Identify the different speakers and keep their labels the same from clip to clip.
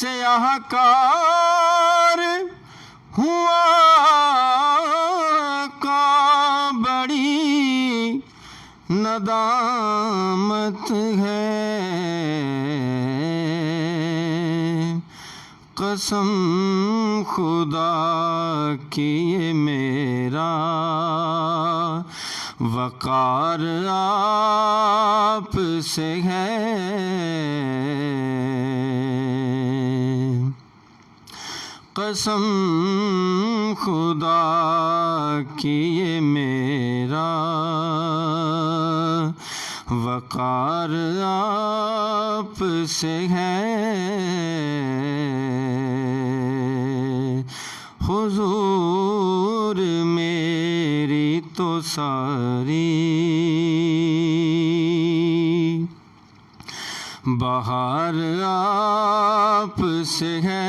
Speaker 1: سیاہ کار ہوا کا بڑی ندامت ہے، قسم خدا کی یہ میرا وقار آپ سے ہے، قسم خدا کی یہ میرا وقار آپ سے ہے، حضور میری تو ساری بہار آپ سے ہے،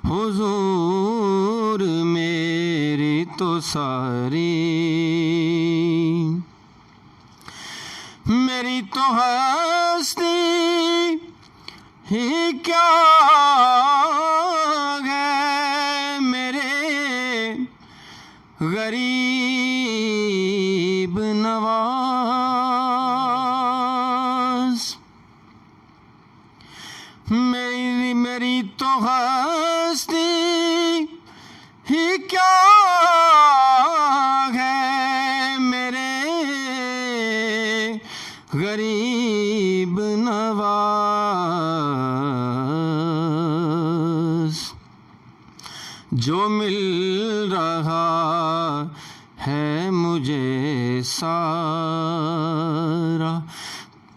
Speaker 1: حضور میری تو ساری میری تو ہستی ہی کیا ہے میرے غریب نواز، میری تو ہستی ہی کیا ہے میرے غریب نواز، جو مل رہا ہے مجھے سارا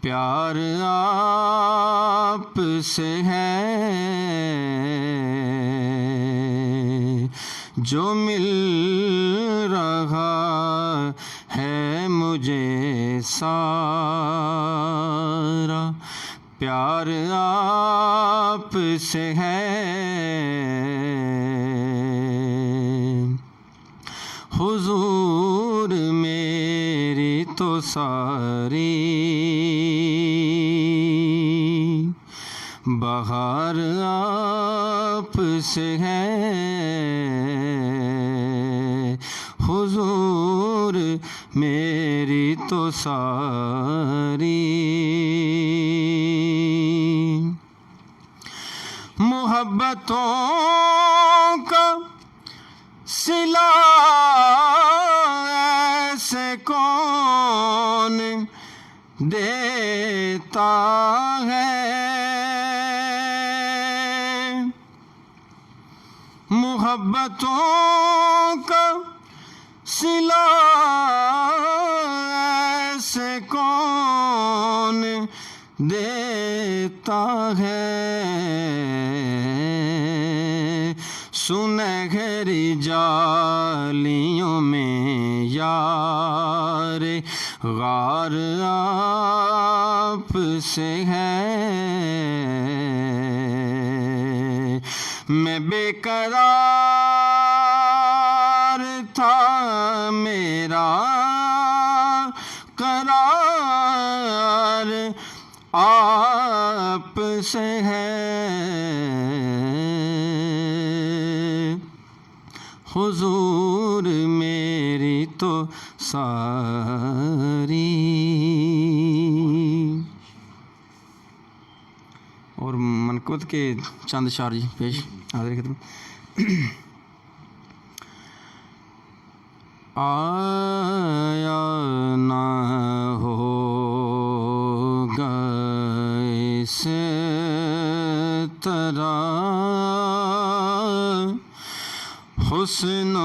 Speaker 1: پیار آپ سے ہے، جو مل رہا ہے مجھے سارا پیار آپ سے ہے، حضور میری تو ساری بہار آپ سے ہے، حضور میری تو ساری محبتوں کا صلہ ایسے کون دیتا ہے، محبتوں کا صلہ ایسے کون دیتا ہے، سنہری جالیوں میں یار غار آپ سے ہے، میں بے قرار تھا میرا قرار آپ سے ہے، حضور میری تو ساری اور منقبت کے چند اشعار جی پیش حاضر خدمت۔ آیا نہ ہوگا اس طرح حسن و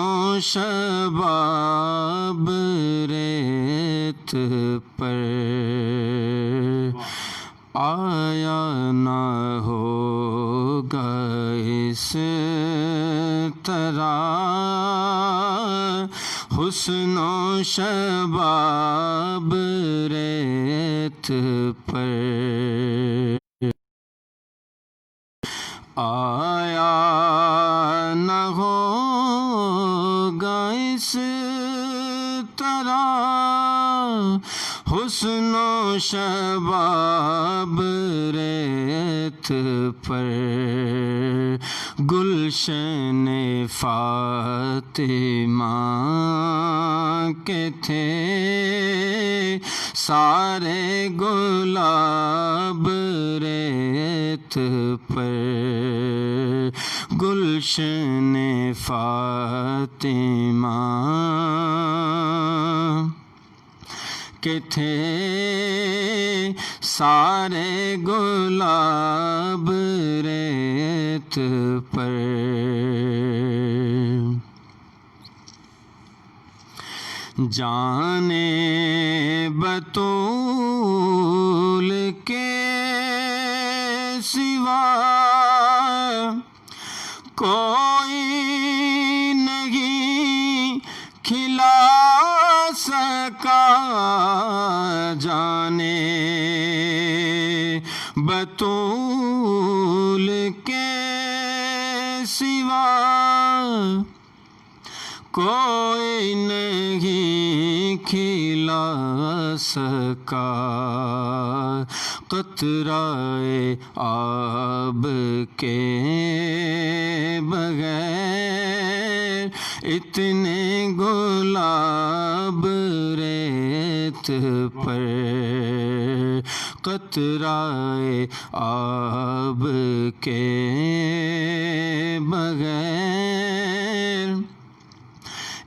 Speaker 1: شباب ریت پر، آیا نہ ہوگا اس طرح حسن و شباب ریت پر، آیا نہ ہوگا اس طرح حسن و شباب ریت پر گلشن فاطمہ کے تھے سارے گلاب ریت پر گلشن فاطمہ کے تھے سارے گلاب ریت پر جانے بطول کے سوا کوئی نہیں کھلا سکا جانے بطول کے سوا کوئی نہیں کھلا سکا قطرہ آب کے بغیر اتنے گلاب ریت پر قطرہ آب کے بغیر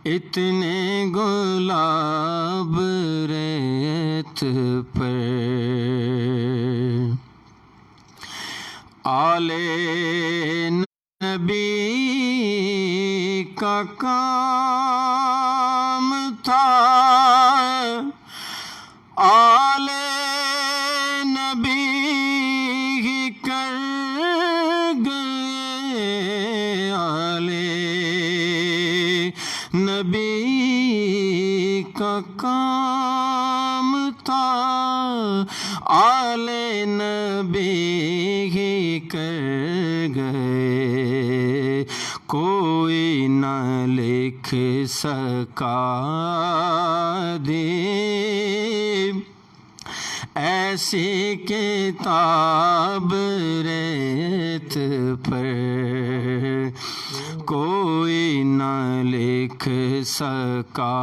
Speaker 1: اتنے گلاب ریت پر آل نبی کا کام تھا آل نبی ہی کر گئے آل نبی کا کام تھا آل نبی ہی کر گئے کوئی نہ لکھ سکا دی ایسی کتاب ریت پر کوئی نہ لکھ سکا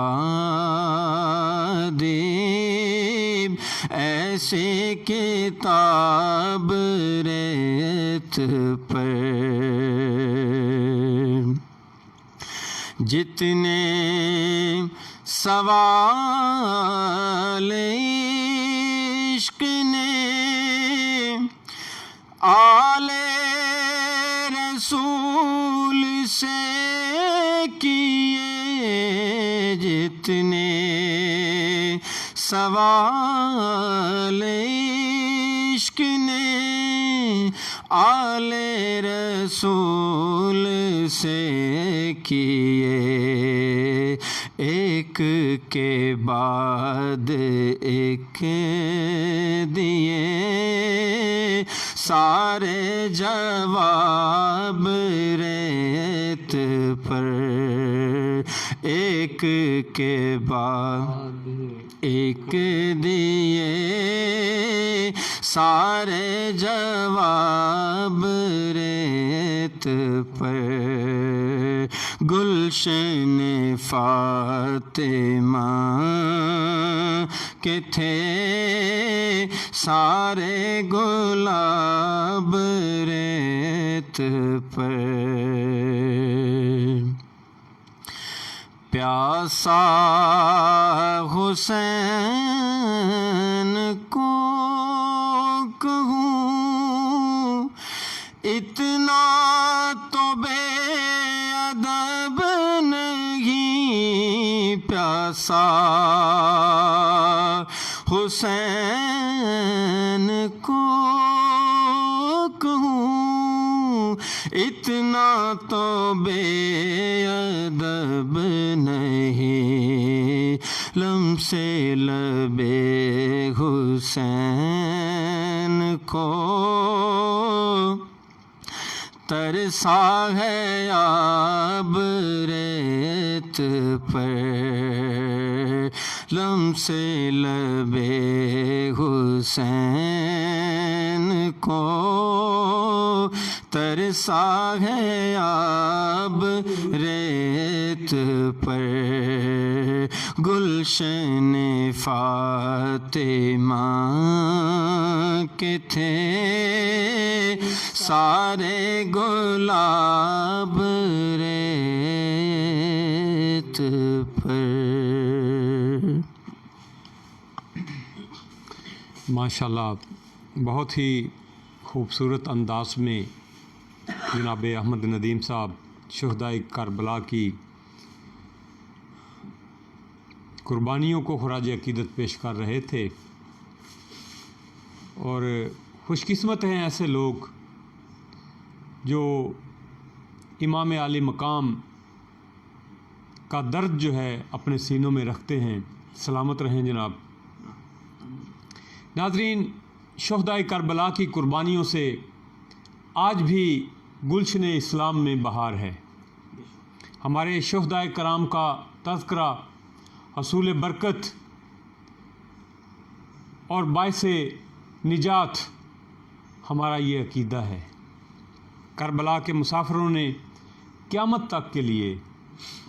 Speaker 1: دی ایسی کتاب ریت پر جتنے سوال عشق نے آل رسول سے کیے جتنے سوال عشق نے آل رسول سے کیے ایک کے بعد ایک دیے سارے جواب ریت پر ایک کے بعد ایک دیے سارے جواب ریت پر گلشن فاطمہ کے تھے سارے گلاب ریت پر پیاسا حسین کو کہوں اتنا تو بے ادب نہیں پیاسا حسین کو کہوں اتنا تو بے ادب نہیں لمس لب حسین کو ترسا ہے آب ریت پر لمس لبے حسین کو ترسا ہے آب ریت پر گلشن فاطمہ کے تھے سارے گلاب ریت پر۔
Speaker 2: ماشاءاللہ، بہت ہی خوبصورت انداز میں جناب احمد ندیم صاحب شہدائے کربلا کی قربانیوں کو خراج عقیدت پیش کر رہے تھے، اور خوش قسمت ہیں ایسے لوگ جو امام عالی مقام کا درد جو ہے اپنے سینوں میں رکھتے ہیں۔ سلامت رہیں جناب۔ ناظرین، شہدائے کربلا کی قربانیوں سے آج بھی گلشن اسلام میں بہار ہے۔ ہمارے شہدائے کرام کا تذکرہ حصول برکت اور باعث نجات ہمارا یہ عقیدہ ہے۔ کربلا کے مسافروں نے قیامت تک کے لیے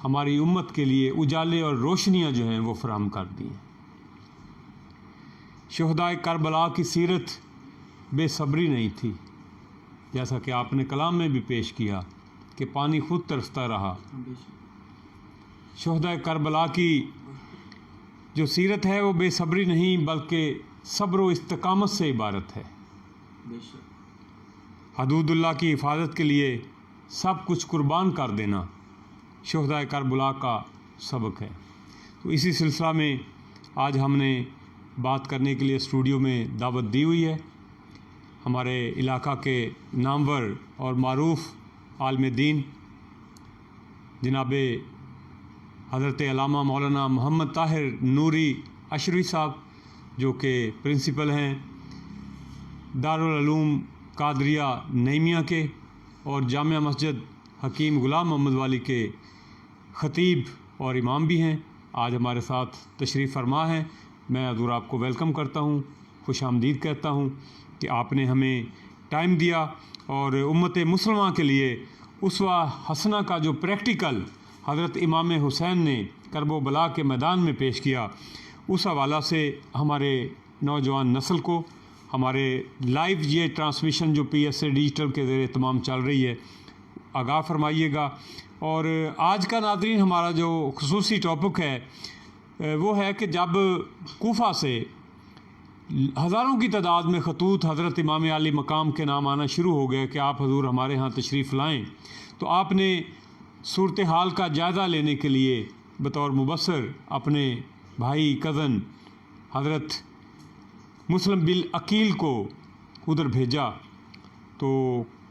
Speaker 2: ہماری امت کے لیے اجالے اور روشنیاں جو ہیں وہ فراہم کر دی ہیں۔ شہدائے کربلا کی سیرت بے صبری نہیں تھی، جیسا کہ آپ نے کلام میں بھی پیش کیا کہ پانی خود ترستا رہا۔ شہدائے کربلا کی جو سیرت ہے وہ بے صبری نہیں بلکہ صبر و استقامت سے عبارت ہے۔ حدود اللہ کی حفاظت کے لیے سب کچھ قربان کر دینا شہدائے کربلا کا سبق ہے۔ تو اسی سلسلہ میں آج ہم نے بات کرنے کے لیے اسٹوڈیو میں دعوت دی ہوئی ہے ہمارے علاقہ کے نامور اور معروف عالم دین جناب حضرت علامہ مولانا محمد طاہر نوری اشروی صاحب، جو کہ پرنسپل ہیں دارالعلوم قادریہ نعیمیہ کے اور جامعہ مسجد حکیم غلام محمد والی کے خطیب اور امام بھی ہیں، آج ہمارے ساتھ تشریف فرما ہیں۔ میں حضور آپ کو ویلکم کرتا ہوں، خوش آمدید کہتا ہوں کہ آپ نے ہمیں ٹائم دیا اور امت مسلمہ کے لیے اسوہ حسنہ کا جو پریکٹیکل حضرت امام حسین نے کرب و بلا کے میدان میں پیش کیا، اس حوالہ سے ہمارے نوجوان نسل کو ہمارے لائیو یہ ٹرانسمیشن جو پی ایس اے ڈیجیٹل کے زیر اہتمام چل رہی ہے آگاہ فرمائیے گا۔ اور آج کا ناظرین ہمارا جو خصوصی ٹاپک ہے وہ ہے کہ جب کوفہ سے ہزاروں کی تعداد میں خطوط حضرت امام عالی مقام کے نام آنا شروع ہو گئے کہ آپ حضور ہمارے ہاں تشریف لائیں، تو آپ نے صورتحال کا جائزہ لینے کے لیے بطور مبصر اپنے بھائی کزن حضرت مسلم بالعقیل کو ادھر بھیجا۔ تو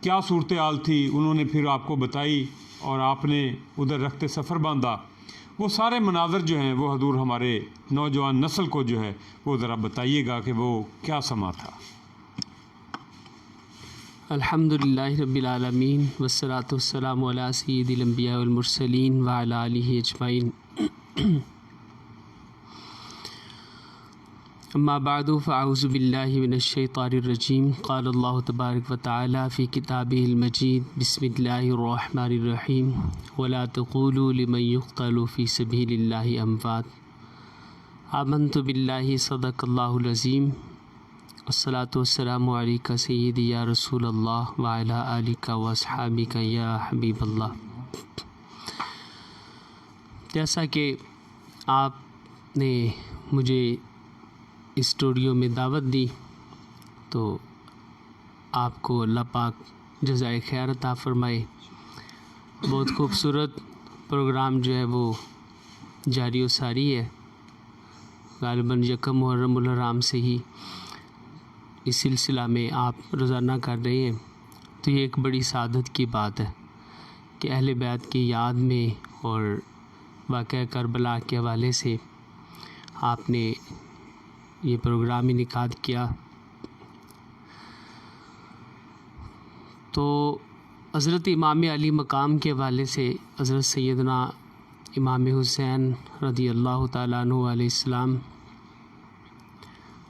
Speaker 2: کیا صورتحال تھی انہوں نے پھر آپ کو بتائی اور آپ نے ادھر رخت سفر باندھا۔ وہ سارے مناظر جو ہیں وہ حضور ہمارے نوجوان نسل کو جو ہے وہ ذرا بتائیے گا کہ وہ کیا سما تھا۔
Speaker 3: الحمدللہ رب العالمین والصلاة والسلام علی سید الانبیاء والمرسلین وعلی آلہ اجمعین، اما بعد فاعوذ باللہ من الشیطان الرجیم۔ قال اللہ تبارک وتعالی فی کتابہ المجید بسم اللہ الرحمن الرحیم ولا تقولوا لمن یقتل فی سبیل اللہ اموات آمنت باللہ صدق اللہ العظیم والصلاة والسلام علیکہ سیدی یا رسول اللہ وعلی آلکہ واصحابکہ یا حبیب اللہ۔ جیسا کہ آپ نے مجھے اسٹوڈیو میں دعوت دی تو آپ کو اللہ پاک جزائے خیر عطا فرمائے۔ بہت خوبصورت پروگرام جو ہے وہ جاری و ساری ہے، غالباً یکم محرم الحرام سے ہی اس سلسلہ میں آپ روزانہ کر رہے ہیں، تو یہ ایک بڑی سعادت کی بات ہے کہ اہل بیت کی یاد میں اور واقعہ کربلا کے حوالے سے آپ نے یہ پروگرام انعقاد کیا۔ تو حضرت امام علی مقام کے حوالے سے حضرت سیدنا امام حسین رضی اللہ تعالیٰ عنہ علیہ السلام،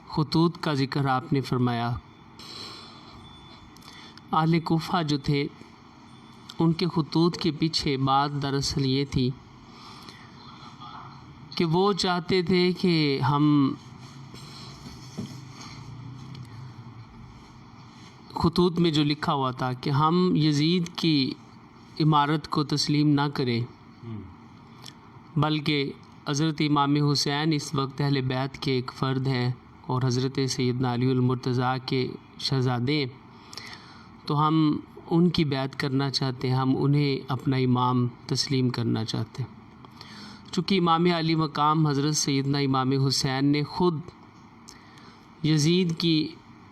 Speaker 3: خطوط کا ذکر آپ نے فرمایا۔ اہل کوفہ جو تھے ان کے خطوط کے پیچھے بات دراصل یہ تھی کہ وہ چاہتے تھے کہ ہم خطوط میں جو لکھا ہوا تھا کہ ہم یزید کی امارت کو تسلیم نہ کریں، بلکہ حضرت امام حسین اس وقت اہل بیت کے ایک فرد ہیں اور حضرت سیدنا علی المرتضیٰ کے شہزادے، تو ہم ان کی بیعت کرنا چاہتے ہیں، ہم انہیں اپنا امام تسلیم کرنا چاہتے ہیں۔ چونکہ امام علی مقام حضرت سیدنا امام حسین نے خود یزید کی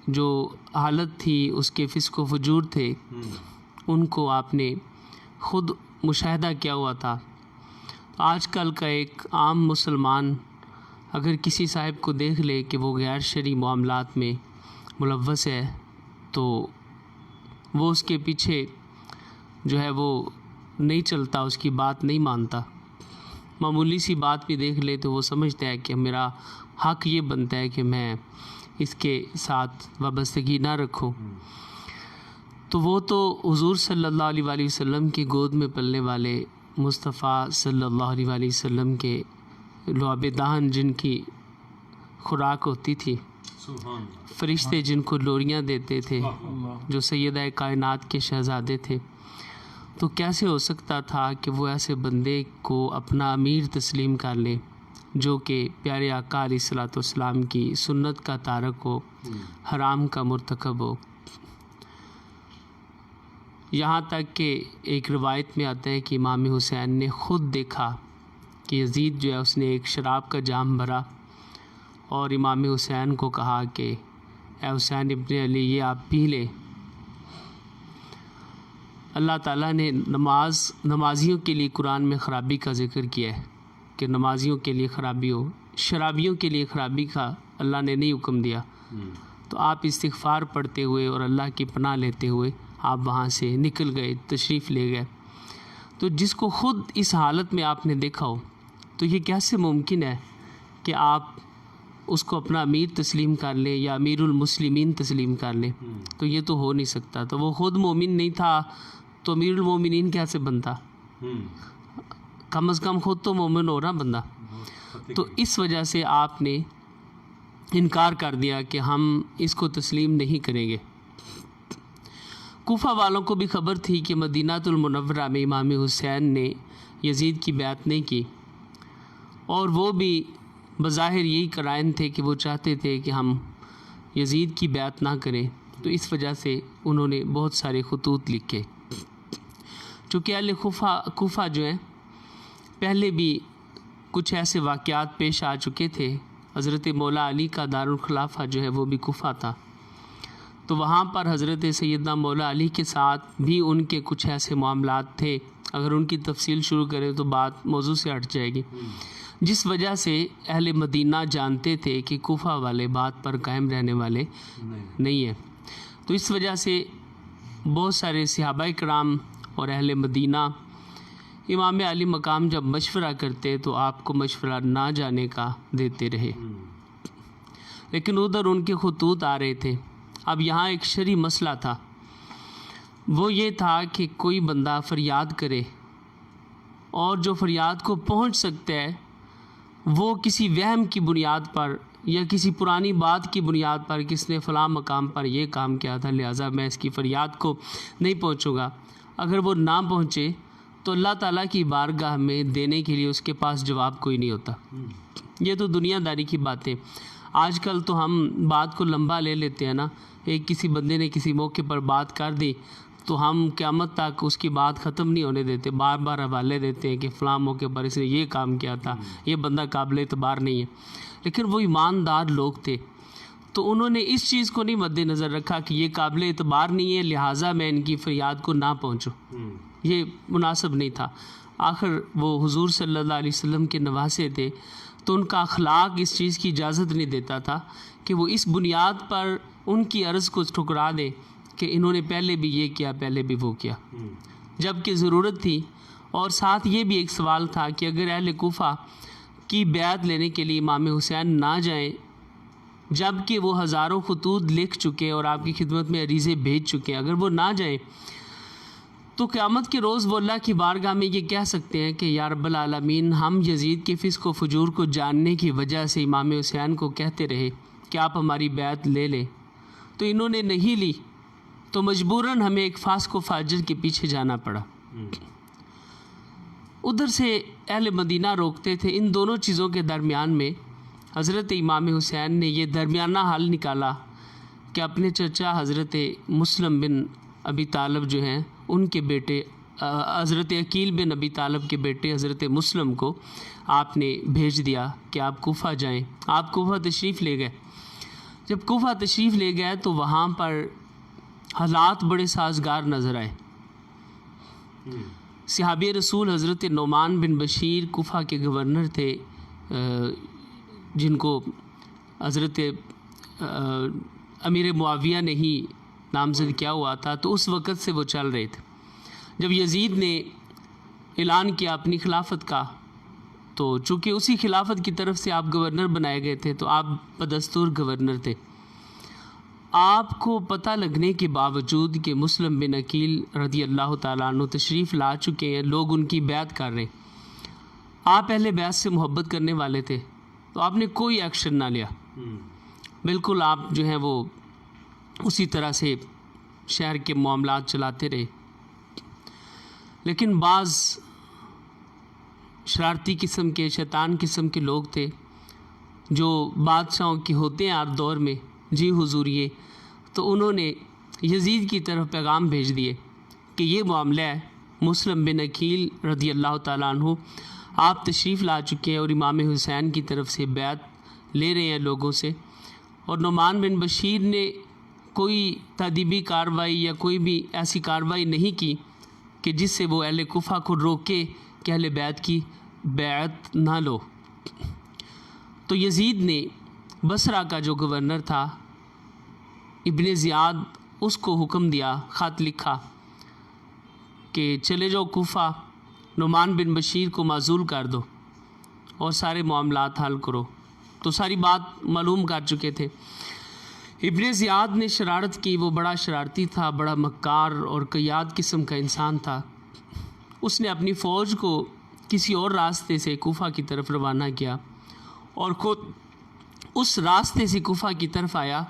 Speaker 3: جو حالت تھی، اس کے فسق و فجور تھے، ان کو آپ نے خود مشاہدہ کیا ہوا تھا۔ آج کل کا ایک عام مسلمان اگر کسی صاحب کو دیکھ لے کہ وہ غیر شرعی معاملات میں ملوث ہے تو وہ اس کے پیچھے جو ہے وہ نہیں چلتا، اس کی بات نہیں مانتا۔ معمولی سی بات بھی دیکھ لے تو وہ سمجھتا ہے کہ میرا حق یہ بنتا ہے کہ میں اس کے ساتھ وابستگی نہ رکھوں۔ تو وہ تو حضور صلی اللہ علیہ وآلہ وسلم کی گود میں پلنے والے مصطفیٰ صلی اللہ علیہ وآلہ وسلم کے لعاب دہن جن کی خوراک ہوتی تھی، فرشتے جن کو لوریاں دیتے تھے، جو سیدہ کائنات کے شہزادے تھے، تو کیسے ہو سکتا تھا کہ وہ ایسے بندے کو اپنا امیر تسلیم کر لے جو کہ پیارے آقا علیہ الصلوۃ والسلام کی سنت کا تارک ہو، حرام کا مرتکب ہو۔ یہاں تک کہ ایک روایت میں آتا ہے کہ امام حسین نے خود دیکھا کہ یزید جو ہے اس نے ایک شراب کا جام بھرا اور امام حسین کو کہا کہ اے حسین ابن علی یہ آپ پی لے۔ اللہ تعالیٰ نے نمازیوں کے لیے قرآن میں خرابی کا ذکر کیا ہے کہ نمازیوں کے لیے خرابی ہو، شرابیوں کے لیے خرابی کا اللہ نے نہیں حکم دیا۔ تو آپ استغفار پڑھتے ہوئے اور اللہ کی پناہ لیتے ہوئے آپ وہاں سے نکل گئے، تشریف لے گئے۔ تو جس کو خود اس حالت میں آپ نے دیکھا ہو تو یہ کیسے ممکن ہے کہ آپ اس کو اپنا امیر تسلیم کر لیں یا امیر المسلمین تسلیم کر لیں؟ تو یہ تو ہو نہیں سکتا۔ تو وہ خود مومن نہیں تھا تو امیر المومنین کیسے بنتا؟ کم از کم خود تو مومن ہو رہا بندہ۔ تو اس وجہ سے آپ نے انکار کر دیا کہ ہم اس کو تسلیم نہیں کریں گے۔ کوفہ والوں کو بھی خبر تھی کہ مدینہ المنورہ میں امام حسین نے یزید کی بیعت نہیں کی، اور وہ بھی بظاہر یہی قرائن تھے کہ وہ چاہتے تھے کہ ہم یزید کی بیعت نہ کریں۔ تو اس وجہ سے انہوں نے بہت سارے خطوط لکھے۔ چونکہ اہل کوفہ جو ہیں پہلے بھی کچھ ایسے واقعات پیش آ چکے تھے۔ حضرت مولا علی کا دارالخلافہ جو ہے وہ بھی کوفہ تھا، تو وہاں پر حضرت سیدنا مولا علی کے ساتھ بھی ان کے کچھ ایسے معاملات تھے، اگر ان کی تفصیل شروع کریں تو بات موضوع سے ہٹ جائے گی، جس وجہ سے اہل مدینہ جانتے تھے کہ کوفہ والے بات پر قائم رہنے والے نہیں ہیں۔ تو اس وجہ سے بہت سارے صحابہ کرام اور اہل مدینہ امام علی مقام جب مشورہ کرتے تو آپ کو مشورہ نہ جانے کا دیتے رہے، لیکن ادھر ان کے خطوط آ رہے تھے۔ اب یہاں ایک شرعی مسئلہ تھا، وہ یہ تھا کہ کوئی بندہ فریاد کرے اور جو فریاد کو پہنچ سکتا ہے وہ کسی وہم کی بنیاد پر یا کسی پرانی بات کی بنیاد پر کس نے فلاں مقام پر یہ کام کیا تھا لہٰذا میں اس کی فریاد کو نہیں پہنچوں گا، اگر وہ نہ پہنچے تو اللہ تعالیٰ کی بارگاہ میں دینے کے لیے اس کے پاس جواب کوئی نہیں ہوتا۔ یہ تو دنیا داری کی باتیں۔ آج کل تو ہم بات کو لمبا لے لیتے ہیں نا، ایک کسی بندے نے کسی موقع پر بات کر دی تو ہم قیامت تک اس کی بات ختم نہیں ہونے دیتے، بار بار حوالے دیتے ہیں کہ فلاں موقع پر اس نے یہ کام کیا تھا، یہ بندہ قابل اعتبار نہیں ہے۔ لیکن وہ ایماندار لوگ تھے تو انہوں نے اس چیز کو نہیں مد نظر رکھا کہ یہ قابل اعتبار نہیں ہے لہٰذا میں ان کی فریاد کو نہ پہنچوں، یہ مناسب نہیں تھا۔ آخر وہ حضور صلی اللہ علیہ وسلم کے نواسے تھے تو ان کا اخلاق اس چیز کی اجازت نہیں دیتا تھا کہ وہ اس بنیاد پر ان کی عرض کو ٹھکرا دے کہ انہوں نے پہلے بھی یہ کیا، پہلے بھی وہ کیا، جب کہ ضرورت تھی اور ساتھ یہ بھی ایک سوال تھا کہ اگر اہل کوفہ کی بیعت لینے کے لیے امام حسین نہ جائیں جب کہ وہ ہزاروں خطوط لکھ چکے اور آپ کی خدمت میں عریضے بھیج چکے ہیں، اگر وہ نہ جائیں تو قیامت کے روز وہ اللہ کی بارگاہ میں یہ کہہ سکتے ہیں کہ یا رب العالمین، ہم یزید کے فسق و فجور کو جاننے کی وجہ سے امام حسین کو کہتے رہے کہ آپ ہماری بیعت لے لیں، تو انہوں نے نہیں لی، تو مجبوراً ہمیں ایک فاسق و فاجر کے پیچھے جانا پڑا۔ ادھر سے اہل مدینہ روکتے تھے۔ ان دونوں چیزوں کے درمیان میں حضرت امام حسین نے یہ درمیانہ حل نکالا کہ اپنے چچا حضرت مسلم بن ابی طالب جو ہیں ان کے بیٹے حضرت عقیل بن ابی طالب کے بیٹے حضرت مسلم کو آپ نے بھیج دیا کہ آپ کوفہ جائیں۔ آپ کوفہ تشریف لے گئے۔ جب کوفہ تشریف لے گئے تو وہاں پر حالات بڑے سازگار نظر آئے۔ صحابی رسول حضرت نعمان بن بشیر کوفہ کے گورنر تھے، جن کو حضرت امیر معاویہ نے ہی نامزد کیا ہوا تھا، تو اس وقت سے وہ چل رہے تھے۔ جب یزید نے اعلان کیا اپنی خلافت کا، تو چونکہ اسی خلافت کی طرف سے آپ گورنر بنائے گئے تھے، تو آپ بدستور گورنر تھے۔ آپ کو پتہ لگنے کے باوجود کہ مسلم بن عقیل رضی اللہ تعالیٰ عنہ تشریف لا چکے ہیں، لوگ ان کی بیعت کر رہے ہیں، آپ اہل بیعت سے محبت کرنے والے تھے، تو آپ نے کوئی ایکشن نہ لیا، بالکل آپ جو ہیں وہ اسی طرح سے شہر کے معاملات چلاتے رہے۔ لیکن بعض شرارتی قسم کے، شیطان قسم کے لوگ تھے جو بادشاہوں کے ہوتے ہیں ہر دور میں، جی حضور یہ، تو انہوں نے یزید کی طرف پیغام بھیج دیے کہ یہ معاملہ ہے، مسلم بن عقیل رضی اللہ تعالیٰ عنہ آپ تشریف لا چکے ہیں اور امام حسین کی طرف سے بیعت لے رہے ہیں لوگوں سے، اور نعمان بن بشیر نے کوئی تادیبی کارروائی یا کوئی بھی ایسی کارروائی نہیں کی کہ جس سے وہ اہل کوفہ کو روکے کہ اہل بیعت کی بیعت نہ لو۔ تو یزید نے بصرہ کا جو گورنر تھا ابن زیاد، اس کو حکم دیا، خط لکھا کہ چلے جاؤ کوفہ، نعمان بن بشیر کو معزول کر دو اور سارے معاملات حل کرو۔ تو ساری بات معلوم کر چکے تھے۔ ابن زیاد نے شرارت کی، وہ بڑا شرارتی تھا، بڑا مکار اور قیاد قسم کا انسان تھا۔ اس نے اپنی فوج کو کسی اور راستے سے کوفہ کی طرف روانہ کیا اور خود اس راستے سے کوفہ کی طرف آیا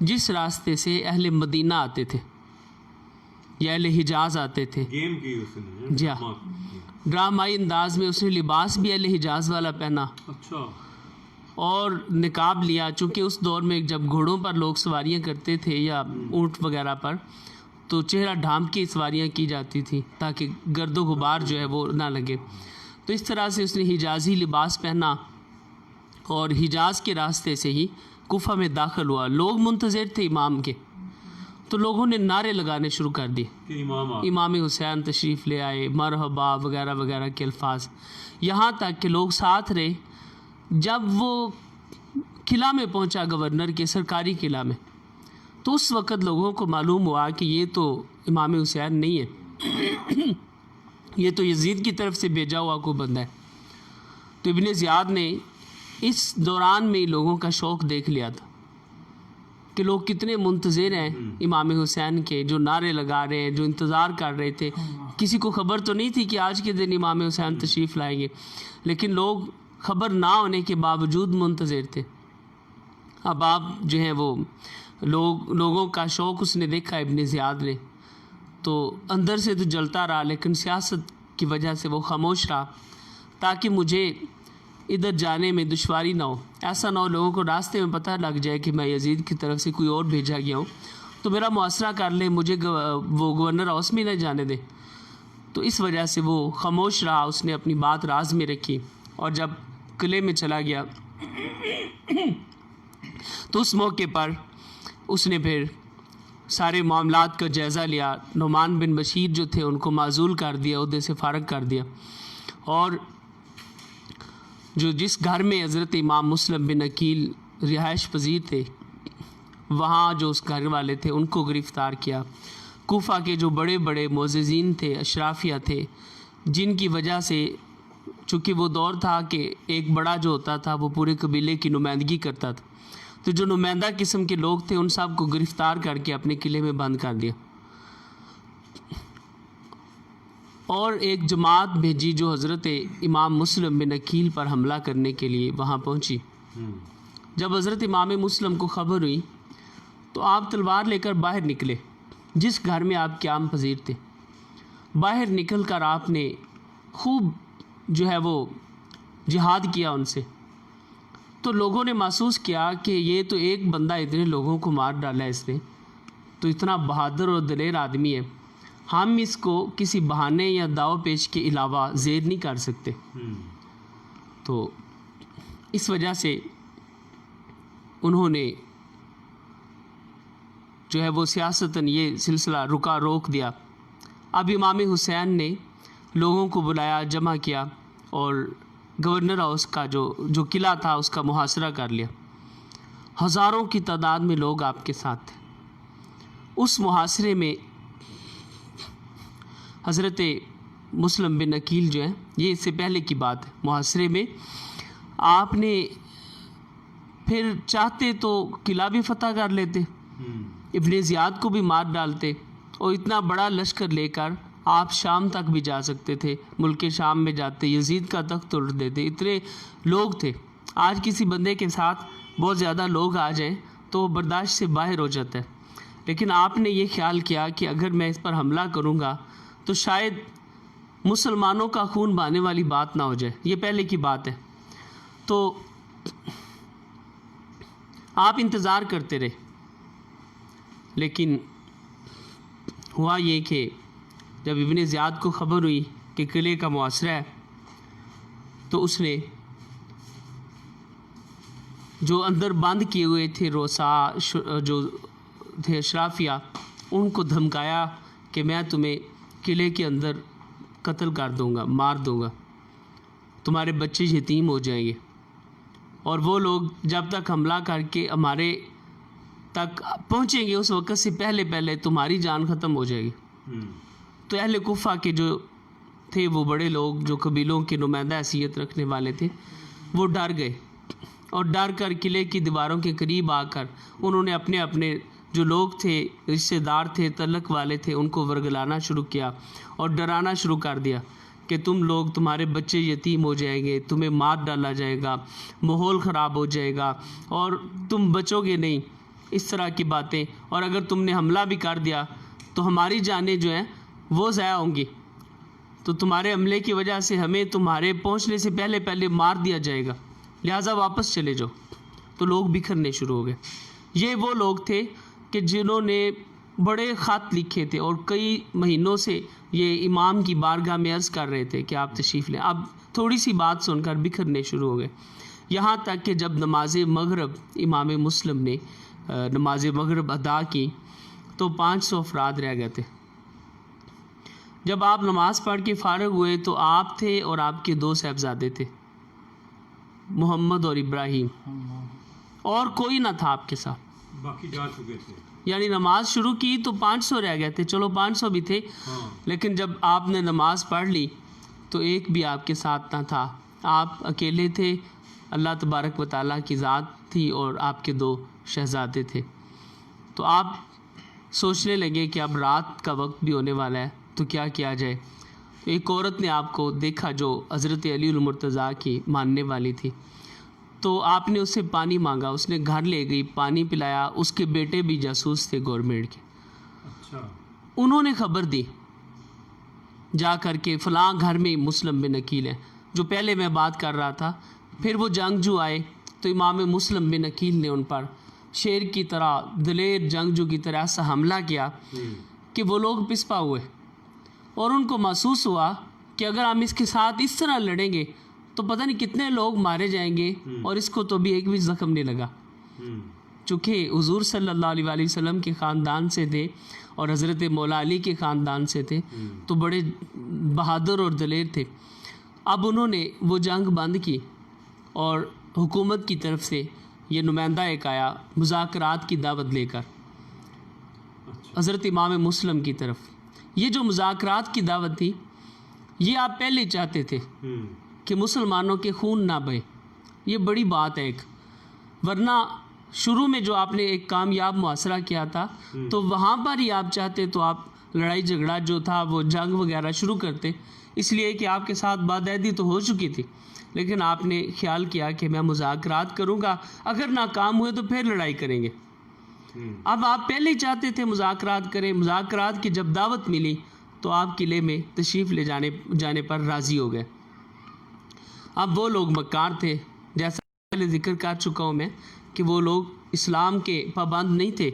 Speaker 3: جس راستے سے اہل مدینہ آتے تھے یا اہل حجاز آتے تھے۔
Speaker 2: گیم کی اس نے
Speaker 3: جی ہاں، ڈرامائی انداز میں اس نے لباس بھی اہل حجاز والا پہنا
Speaker 2: اچھا،
Speaker 3: اور نقاب لیا، چونکہ اس دور میں جب گھوڑوں پر لوگ سواریاں کرتے تھے یا اونٹ وغیرہ پر، تو چہرہ ڈھانپ کے سواریاں کی جاتی تھیں تاکہ گرد و غبار جو ہے وہ نہ لگے۔ تو اس طرح سے اس نے حجازی لباس پہنا اور حجاز کے راستے سے ہی کوفہ میں داخل ہوا۔ لوگ منتظر تھے امام کے، تو لوگوں نے نعرے لگانے شروع کر دیے،
Speaker 2: کہ
Speaker 3: امام حسین تشریف لے آئے، مرحبا وغیرہ وغیرہ کے الفاظ، یہاں تک کہ لوگ ساتھ رہے۔ جب وہ قلعہ میں پہنچا، گورنر کے سرکاری قلعہ میں، تو اس وقت لوگوں کو معلوم ہوا کہ یہ تو امام حسین نہیں ہے، یہ تو یزید کی طرف سے بھیجا ہوا کوئی بندہ ہے۔ تو ابن زیاد نے اس دوران میں لوگوں کا شوق دیکھ لیا تھا کہ لوگ کتنے منتظر ہیں امام حسین کے، جو نعرے لگا رہے ہیں، جو انتظار کر رہے تھے۔ کسی کو خبر تو نہیں تھی کہ آج کے دن امام حسین تشریف لائیں گے، لیکن لوگ خبر نہ ہونے کے باوجود منتظر تھے۔ اب آپ جو ہیں وہ لوگوں کا شوق اس نے دیکھا ابن زیاد نے، تو اندر سے تو جلتا رہا، لیکن سیاست کی وجہ سے وہ خاموش رہا تاکہ مجھے ادھر جانے میں دشواری نہ ہو، ایسا نہ ہو لوگوں کو راستے میں پتہ لگ جائے کہ میں یزید کی طرف سے کوئی اور بھیجا گیا ہوں، تو میرا محاصرہ کر لے، مجھے وہ گورنر ہاؤس میں نہ جانے دے۔ تو اس وجہ سے وہ خاموش رہا، اس نے اپنی بات راز میں رکھی، اور جب قلعے میں چلا گیا تو اس موقع پر اس نے پھر سارے معاملات کا جائزہ لیا۔ نعمان بن بشیر جو تھے ان کو معزول کر دیا، عہدے سے فارغ کر دیا، اور جو جس گھر میں حضرت امام مسلم بن عقیل رہائش پذیر تھے، وہاں جو اس گھر والے تھے ان کو گرفتار کیا۔ کوفہ کے جو بڑے بڑے معززین تھے، اشرافیہ تھے، جن کی وجہ سے چونکہ وہ دور تھا کہ ایک بڑا جو ہوتا تھا وہ پورے قبیلے کی نمائندگی کرتا تھا، تو جو نمائندہ قسم کے لوگ تھے ان سب کو گرفتار کر کے اپنے قلعے میں بند کر دیا، اور ایک جماعت بھیجی جو حضرت امام مسلم بن عقیل پر حملہ کرنے کے لیے وہاں پہنچی۔ جب حضرت امام مسلم کو خبر ہوئی تو آپ تلوار لے کر باہر نکلے، جس گھر میں آپ قیام پذیر تھے، باہر نکل کر آپ نے خوب جو ہے وہ جہاد کیا ان سے۔ تو لوگوں نے محسوس کیا کہ یہ تو ایک بندہ اتنے لوگوں کو مار ڈالا ہے اس نے، تو اتنا بہادر اور دلیر آدمی ہے، ہم اس کو کسی بہانے یا داؤ پیش کے علاوہ زیر نہیں کر سکتے۔ تو اس وجہ سے انہوں نے جو ہے وہ سیاستاً یہ سلسلہ روک دیا۔ اب امام حسین نے لوگوں کو بلایا، جمع کیا، اور گورنر ہاؤس کا جو قلعہ تھا اس کا محاصرہ کر لیا۔ ہزاروں کی تعداد میں لوگ آپ کے ساتھ تھے۔ اس محاصرے میں حضرت مسلم بن عقیل جو ہیں، یہ اس سے پہلے کی بات ہے، محاصرے میں آپ نے پھر چاہتے تو قلعہ بھی فتح کر لیتے، ابن زیاد کو بھی مار ڈالتے، اور اتنا بڑا لشکر لے کر آپ شام تک بھی جا سکتے تھے، ملک شام میں جاتے، یزید کا تخت الٹ دیتے، اتنے لوگ تھے۔ آج کسی بندے کے ساتھ بہت زیادہ لوگ آ جائیں تو وہ برداشت سے باہر ہو جاتا ہے، لیکن آپ نے یہ خیال کیا کہ اگر میں اس پر حملہ کروں گا تو شاید مسلمانوں کا خون بہانے والی بات نہ ہو جائے، یہ پہلے کی بات ہے۔ تو آپ انتظار کرتے رہے، لیکن ہوا یہ کہ جب ابن زیاد کو خبر ہوئی کہ قلعے کا محاصرہ ہے تو اس نے جو اندر بند کیے ہوئے تھے روسا جو تھے اشرافیہ، ان کو دھمکایا کہ میں تمہیں قلعے کے اندر قتل کر دوں گا، مار دوں گا، تمہارے بچے یتیم ہو جائیں گے، اور وہ لوگ جب تک حملہ کر کے ہمارے تک پہنچیں گے اس وقت سے پہلے تمہاری جان ختم ہو جائے گی۔ تو اہل کوفہ کے جو تھے وہ بڑے لوگ جو قبیلوں کے نمائندہ حیثیت رکھنے والے تھے، وہ ڈر گئے، اور ڈر کر قلعے کی دیواروں کے قریب آ کر انہوں نے اپنے جو لوگ تھے، رشتہ دار تھے، تعلق والے تھے، ان کو ورگلانا شروع کیا اور ڈرانا شروع کر دیا کہ تم لوگ، تمہارے بچے یتیم ہو جائیں گے، تمہیں مار ڈالا جائے گا، ماحول خراب ہو جائے گا اور تم بچو گے نہیں، اس طرح کی باتیں، اور اگر تم نے حملہ بھی کر دیا تو ہماری جانیں جو ہیں وہ ضائع ہوں گی، تو تمہارے حملے کی وجہ سے ہمیں تمہارے پہنچنے سے پہلے مار دیا جائے گا، لہٰذا واپس چلے جاؤ۔ تو لوگ بکھرنے شروع ہو گئے۔ یہ وہ لوگ تھے کہ جنہوں نے بڑے خط لکھے تھے اور کئی مہینوں سے یہ امام کی بارگاہ میں عرض کر رہے تھے کہ آپ تشریف لیں، اب تھوڑی سی بات سن کر بکھرنے شروع ہو گئے، یہاں تک کہ جب نماز مغرب امام مسلم نے نماز مغرب ادا کی تو 500 افراد رہ گئے تھے۔ جب آپ نماز پڑھ کے فارغ ہوئے تو آپ تھے اور آپ کے 2 صاحبزادے تھے، محمد اور ابراہیم، اور کوئی نہ تھا آپ کے ساتھ،
Speaker 2: باقی جا چکے تھے۔
Speaker 3: یعنی نماز شروع کی تو 500 رہ گئے تھے، چلو 500 بھی تھے، لیکن جب آپ نے نماز پڑھ لی تو ایک بھی آپ کے ساتھ نہ تھا، آپ اکیلے تھے، اللہ تبارک و تعالیٰ کی ذات تھی اور آپ کے 2 شہزادے تھے۔ تو آپ سوچنے لگے کہ اب رات کا وقت بھی ہونے والا ہے تو کیا کیا جائے۔ تو ایک عورت نے آپ کو دیکھا جو حضرت علی المرتضیٰ کی ماننے والی تھی، تو آپ نے اس سے پانی مانگا، اس نے گھر لے گئی، پانی پلایا، اس کے بیٹے بھی جاسوس تھے گورنمنٹ کے،
Speaker 2: اچھا،
Speaker 3: انہوں نے خبر دی جا کر کے فلاں گھر میں مسلم بن عقیل ہیں، جو پہلے میں بات کر رہا تھا۔ پھر وہ جنگجو آئے تو امام مسلم بن عقیل نے ان پر شیر کی طرح، دلیر جنگجو کی طرح ایسا حملہ کیا کہ وہ لوگ پسپا ہوئے، اور ان کو محسوس ہوا کہ اگر ہم اس کے ساتھ اس طرح لڑیں گے تو پتہ نہیں کتنے لوگ مارے جائیں گے، اور اس کو تو بھی ایک بھی زخم نہیں لگا، چونکہ حضور صلی اللہ علیہ وآلہ وسلم کے خاندان سے تھے اور حضرت مولا علی کے خاندان سے تھے، تو بڑے بہادر اور دلیر تھے۔ اب انہوں نے وہ جنگ بند کی، اور حکومت کی طرف سے یہ نمائندہ ایک آیا مذاکرات کی دعوت لے کر حضرت امام مسلم کی طرف۔ یہ جو مذاکرات کی دعوت تھی یہ آپ پہلے چاہتے تھے کہ مسلمانوں کے خون نہ بہے، یہ بڑی بات ہے ایک، ورنہ شروع میں جو آپ نے ایک کامیاب محاصرہ کیا تھا تو وہاں پر ہی آپ چاہتے تو آپ لڑائی جھگڑا جو تھا وہ جنگ وغیرہ شروع کرتے، اس لیے کہ آپ کے ساتھ بادعہدی تو ہو چکی تھی، لیکن آپ نے خیال کیا کہ میں مذاکرات کروں گا، اگر ناکام ہوئے تو پھر لڑائی کریں گے۔ اب آپ پہلے ہی چاہتے تھے مذاکرات کریں، مذاکرات کی جب دعوت ملی تو آپ قلعے میں تشریف لے جانے پر راضی ہو گئے۔ اب وہ لوگ مکار تھے، جیسا پہلے ذکر کر چکا ہوں میں کہ وہ لوگ اسلام کے پابند نہیں تھے،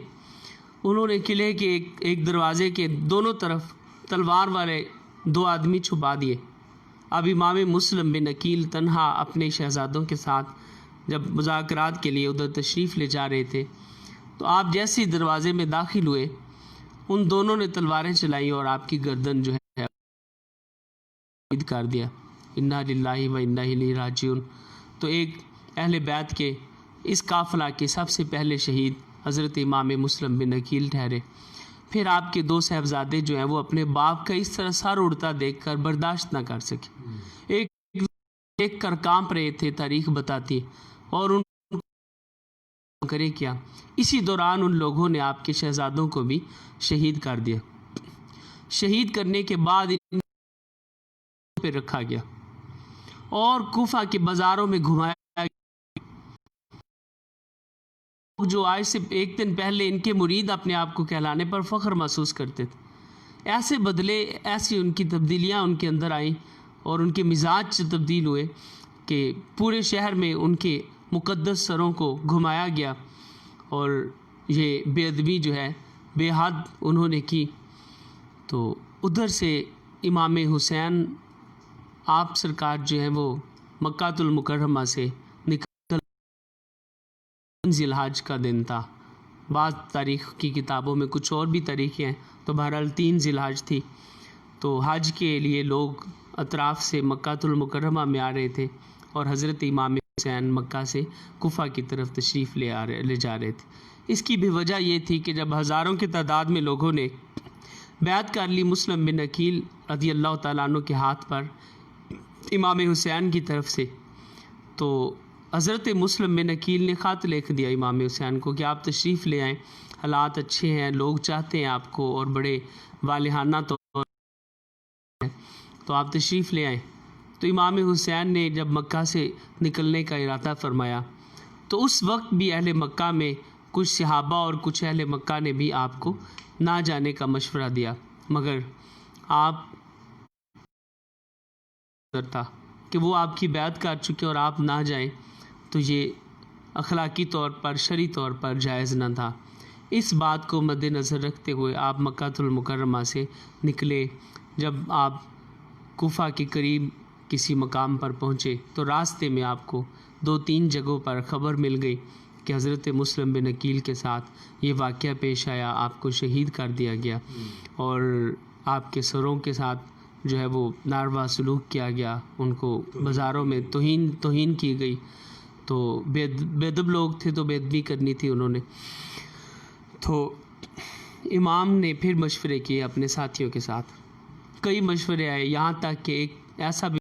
Speaker 3: انہوں نے قلعے کے ایک دروازے کے دونوں طرف تلوار والے 2 آدمی چھپا دیے۔ اب امام مسلم بن عقیل تنہا اپنے شہزادوں کے ساتھ جب مذاکرات کے لیے ادھر تشریف لے جا رہے تھے تو آپ جیسے ہی دروازے میں داخل ہوئے ان دونوں نے تلواریں چلائیں اور آپ کی گردن جو ہے شہید کر دیا۔ انا للہ و انا الیہ راجعون۔ تو ایک اہل بیت کے اس قافلہ کے سب سے پہلے شہید حضرت امام مسلم بن عقیل ٹھہرے۔ پھر آپ کے 2 صاحبزادے جو ہیں وہ اپنے باپ کا اس طرح سر اڑتا دیکھ کر برداشت نہ کر سکے، ایک دیکھ کر کانپ رہے تھے، تاریخ بتاتی، اور ان کرے کیا، اسی دوران ان لوگوں نے آپ کے شہزادوں کو بھی شہید کر دیا۔ شہید کرنے کے بعد ان پہ رکھا گیا اور کوفہ کے بازاروں میں گھمایا گیا۔ جو آج سے ایک دن پہلے ان کے مرید اپنے آپ کو کہلانے پر فخر محسوس کرتے تھے، ایسے بدلے، ایسی ان کی تبدیلیاں ان کے اندر آئیں اور ان کے مزاج سے تبدیل ہوئے کہ پورے شہر میں ان کے مقدس سروں کو گھمایا گیا، اور یہ بے ادبی جو ہے بے حد انہوں نے کی۔ تو ادھر سے امام حسین آپ سرکار جو ہیں وہ مکہ المکرمہ سے نکل، ذی الحج کا دن تھا، بعض تاریخ کی کتابوں میں کچھ اور بھی تاریخیں ہیں، تو بہرحال 3 ذی الحج تھی۔ تو حج کے لیے لوگ اطراف سے مکہ المکرمہ میں آ رہے تھے اور حضرت امام حسین مکہ سے کوفہ کی طرف تشریف لے جا رہے تھے۔ اس کی بھی وجہ یہ تھی کہ جب ہزاروں کی تعداد میں لوگوں نے بیعت کر لی مسلم بن عقیل رضی اللہ تعالیٰ عنہ کے ہاتھ پر امام حسین کی طرف سے، تو حضرت مسلم بن عقیل نے خط لکھ دیا امام حسین کو کہ آپ تشریف لے آئیں، حالات اچھے ہیں، لوگ چاہتے ہیں آپ کو، اور بڑے والہانہ طور تو آپ تشریف لے آئیں۔ تو امام حسین نے جب مکہ سے نکلنے کا ارادہ فرمایا تو اس وقت بھی اہل مکہ میں کچھ صحابہ اور کچھ اہل مکہ نے بھی آپ کو نہ جانے کا مشورہ دیا، مگر آپ تھا کہ وہ آپ کی بیعت کر چکے اور آپ نہ جائیں تو یہ اخلاقی طور پر، شرعی طور پر جائز نہ تھا۔ اس بات کو مد نظر رکھتے ہوئے آپ مکہ المکرمہ سے نکلے۔ جب آپ کوفہ کے قریب کسی مقام پر پہنچے تو راستے میں آپ کو 2-3 جگہوں پر خبر مل گئی کہ حضرت مسلم بن عقیل کے ساتھ یہ واقعہ پیش آیا، آپ کو شہید کر دیا گیا اور آپ کے سروں کے ساتھ جو ہے وہ ناروا سلوک کیا گیا، ان کو بازاروں میں توہین کی گئی۔ تو بے ادب لوگ تھے تو بے ادبی کرنی تھی انہوں نے۔ تو امام نے پھر مشورے کیے اپنے ساتھیوں کے ساتھ، کئی مشورے آئے، یہاں تک کہ ایک ایسا بھی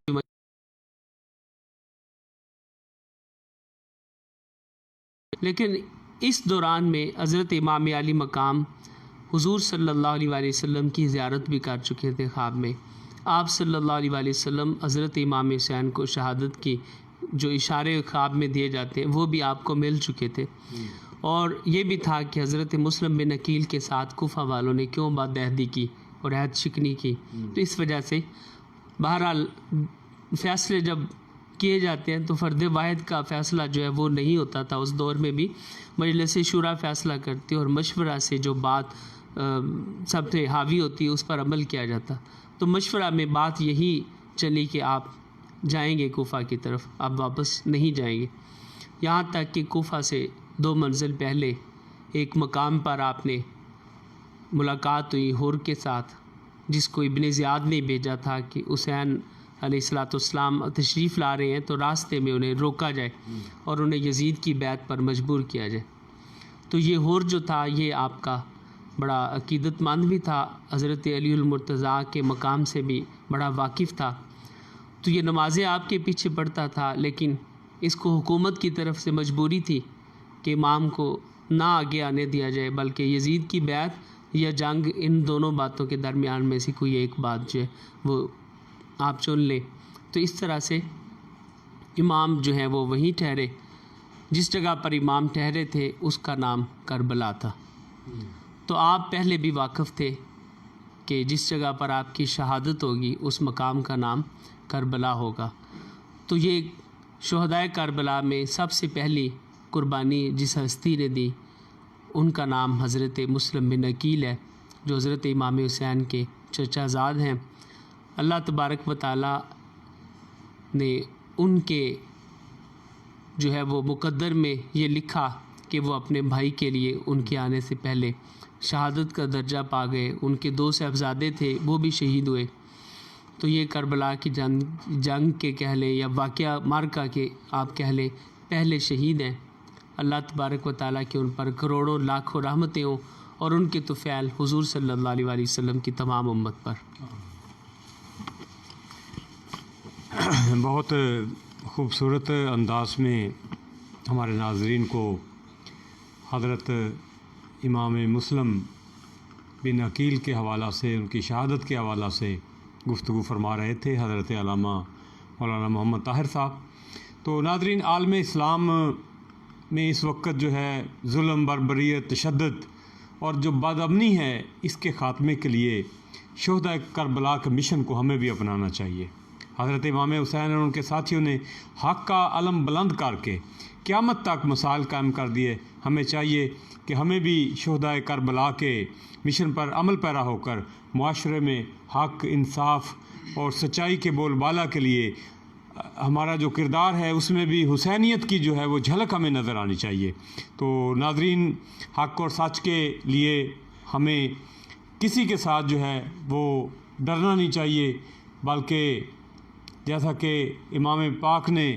Speaker 3: لیکن اس دوران میں حضرت امام علی مقام حضور صلی اللہ علیہ وآلہ وسلم کی زیارت بھی کر چکے تھے خواب میں۔ آپ صلی اللہ علیہ وآلہ وسلم حضرت امام حسین کو شہادت کی جو اشارے خواب میں دیے جاتے ہیں وہ بھی آپ کو مل چکے تھے، اور یہ بھی تھا کہ حضرت مسلم بن عقیل کے ساتھ کوفہ والوں نے کیوں بدعہدی کی اور عہد شکنی کی۔ تو اس وجہ سے بہرحال فیصلے جب کیے جاتے ہیں تو فرد واحد کا فیصلہ جو ہے وہ نہیں ہوتا تھا، اس دور میں بھی مجلس شورا فیصلہ کرتی اور مشورہ سے جو بات سب سے حاوی ہوتی ہے اس پر عمل کیا جاتا۔ تو مشورہ میں بات یہی چلی کہ آپ جائیں گے کوفہ کی طرف، آپ واپس نہیں جائیں گے، یہاں تک کہ کوفہ سے 2 منزل پہلے ایک مقام پر آپ نے ملاقات ہوئی ہور کے ساتھ، جس کو ابن زیاد نے بھیجا تھا کہ حسین علیہ السلام تشریف لا رہے ہیں تو راستے میں انہیں روکا جائے اور انہیں یزید کی بیعت پر مجبور کیا جائے۔ تو یہ ہور جو تھا یہ آپ کا بڑا عقیدت مند بھی تھا، حضرت علی المرتضیٰ کے مقام سے بھی بڑا واقف تھا، تو یہ نمازیں آپ کے پیچھے پڑھتا تھا، لیکن اس کو حکومت کی طرف سے مجبوری تھی کہ امام کو نہ آگے آنے دیا جائے، بلکہ یزید کی بیعت یا جنگ، ان دونوں باتوں کے درمیان میں سے کوئی ایک بات جو ہے وہ آپ چن لیں۔ تو اس طرح سے امام جو ہے وہ وہیں ٹھہرے، جس جگہ پر امام ٹھہرے تھے اس کا نام کربلا تھا۔ تو آپ پہلے بھی واقف تھے کہ جس جگہ پر آپ کی شہادت ہوگی اس مقام کا نام کربلا ہوگا۔ تو یہ شہدائے کربلا میں سب سے پہلی قربانی جس ہستی نے دی ان کا نام حضرت مسلم بن عقیل ہے، جو حضرت امام حسین کے چچا زاد ہیں۔ اللہ تبارک و تعالیٰ نے ان کے جو ہے وہ مقدر میں یہ لکھا کہ وہ اپنے بھائی کے لیے ان کے آنے سے پہلے شہادت کا درجہ پا گئے۔ ان کے 2 صاحبزادے تھے، وہ بھی شہید ہوئے۔ تو یہ کربلا کی جنگ کے کہہ لیں یا واقعہ معرکہ کے آپ کہہ لیں پہلے شہید ہیں۔ اللہ تبارک و تعالیٰ کے ان پر کروڑوں لاکھوں رحمتیں ہوں، اور ان کے طفیل حضور صلی اللہ علیہ وآلہ وسلم کی تمام امت پر۔
Speaker 2: بہت خوبصورت انداز میں ہمارے ناظرین کو حضرت امام مسلم بن عقیل کے حوالہ سے، ان کی شہادت کے حوالہ سے گفتگو فرما رہے تھے حضرت علامہ مولانا محمد طاہر صاحب۔ تو ناظرین، عالم اسلام میں اس وقت جو ہے ظلم، بربریت، تشدد اور جو بدامنی ہے، اس کے خاتمے کے لیے شہدائے کربلا کے مشن کو ہمیں بھی اپنانا چاہیے۔ حضرت امام حسین اور ان کے ساتھیوں نے حق کا علم بلند کر کے قیامت تک مثال قائم کر دیے۔ ہمیں چاہیے کہ ہمیں بھی شہدائے کربلا کے مشن پر عمل پیرا ہو کر معاشرے میں حق، انصاف اور سچائی کے بول بالا کے لیے ہمارا جو کردار ہے اس میں بھی حسینیت کی جو ہے وہ جھلک ہمیں نظر آنی چاہیے۔ تو ناظرین، حق اور سچ کے لیے ہمیں کسی کے ساتھ جو ہے وہ ڈرنا نہیں چاہیے، بلکہ جیسا کہ امام پاک نے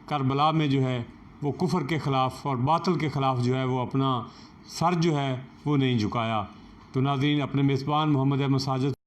Speaker 2: کربلا میں جو ہے وہ کفر کے خلاف اور باطل کے خلاف جو ہے وہ اپنا سر جو ہے وہ نہیں جھکایا۔ تو ناظرین، اپنے میزبان محمد احمد ساجد